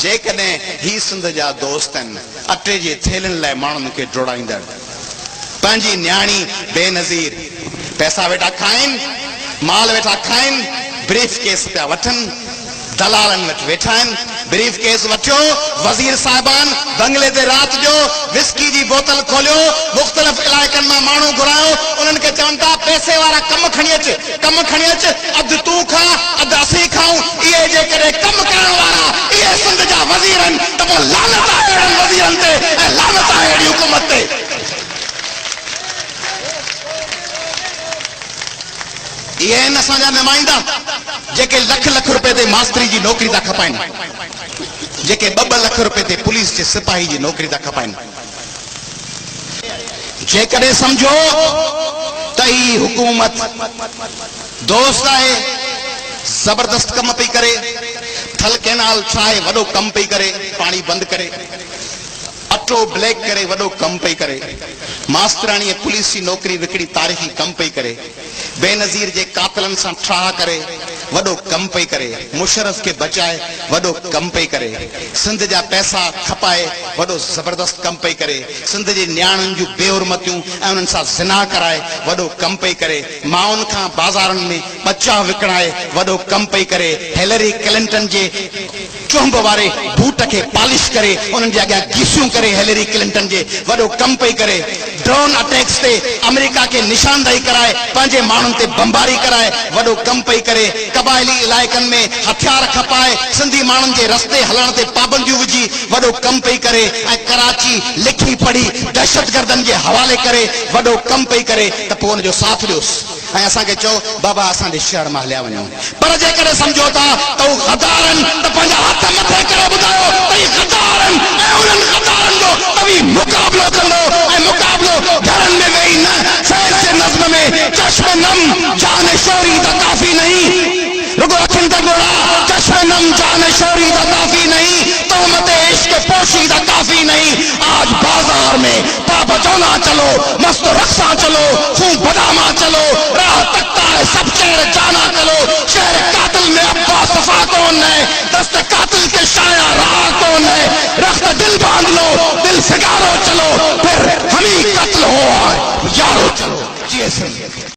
जेकॾहिं ही सिंध जा दोस्त आहिनि अटे जे थेलनि लाइ माण्हुनि खे जोड़ाईंदड़ पंहिंजी न्याणी बेनज़ीर पैसा वेठा खाइनि माल वेठा खाइनि ब्रीफ केस पिया वठनि दलालनि वटि वेठा आहिनि ब्रीफ केस वठियो वज़ीर साहिबान बंगले ते राति जो विस्की जी बोतल खोलियो मुख़्तलिफ़ इलाइक़नि मां माण्हू घुरायो उन्हनि खे चवनि था पैसे वारा कम खणी अच अधु तूं खा अधु असीं खाऊं इहे जेकॾहिं कम करण वारा इहे सिंध जा वज़ीर आहिनि त पोइ लानत आहे अहिड़नि वज़ीरनि ते ऐं लानत आहे अहिड़ी हुकूमत ते इहे आहिनि असांजा नुमाइंदा जेके लख लख रुपए ते मास्तरी जी नौकरी था खपाइनि जेके 2-2 लख रुपए ते पुलिस जे सिपाही जी नौकरी था खपाइनि जेकॾहिं सम्झो त ही हुकूमत दोस्त आहे जबरदस्त कम पई करे थल कैनाल छा आहे वॾो कम पई करे पाणी बंदि करे अटो ब्लैक करे वॾो कम पई करे मास्तराणी पुलिस जी नौकरी विकिणी तारीख़ी कम पई करे बेनज़ीर जे कातिलनि सां ठाह करे वॾो कम पई करे मुशर्रफ खे बचाए वॾो कम पई करे सिंध जा पैसा खपाए वॾो ज़बरदस्त कम पई करे सिंध जे न्याणियुनि जूं बेउरमतियूं ऐं उन्हनि सां ज़िना कराए वॾो कम पई करे माउनि खां बाज़ारनि में बचा विकिणाए वॾो कम पई करे हिलरी क्लिंटन जे चुंब वारे बूट खे पॉलिश करे उन्हनि जे अॻियां गीसियूं करे हिलरी क्लिंटन जे वॾो कम पई करे ड्रोन अटैक्स ते अमेरिका खे निशानदेही कराए पंहिंजे माण्हुनि ते बमबारी कराए वॾो कम पई करे क़बाइली इलाइक़नि में हथियार खपाए सिंधी माण्हुनि जे रस्ते हलण ते पाबंदियूं विझी वॾो कम पई करे ऐं कराची लिखी पढ़ी दहशतगर्दनि जे हवाले करे वॾो कम पई करे त पोइ हुनजो साथ ॾियोसि ऐं असांखे चओ बाबा असांजे शहर मां हलिया वञूं पर जेकॾहिं सम्झो था त हू गद्दारनि त पंहिंजा हथ मथे करे ॿुधायो त ही गद्दारनि ऐं उन्हनि गद्दारनि जो तव्हीं मुक़ाबिलो कंदो ऐं मुक़ाबिलो घरनि में वेही न फैज़ जे नज़्म में चश्म नम जान शोरी त काफ़ी नहीं रुगो अखिन ते गोड़ा चश्म नम जान शोरी त काफ़ी नहीं तोहमत इश्क पोशी त काफ़ी नहीं आज बाजार में पा बचौना चलो मस्त रक्स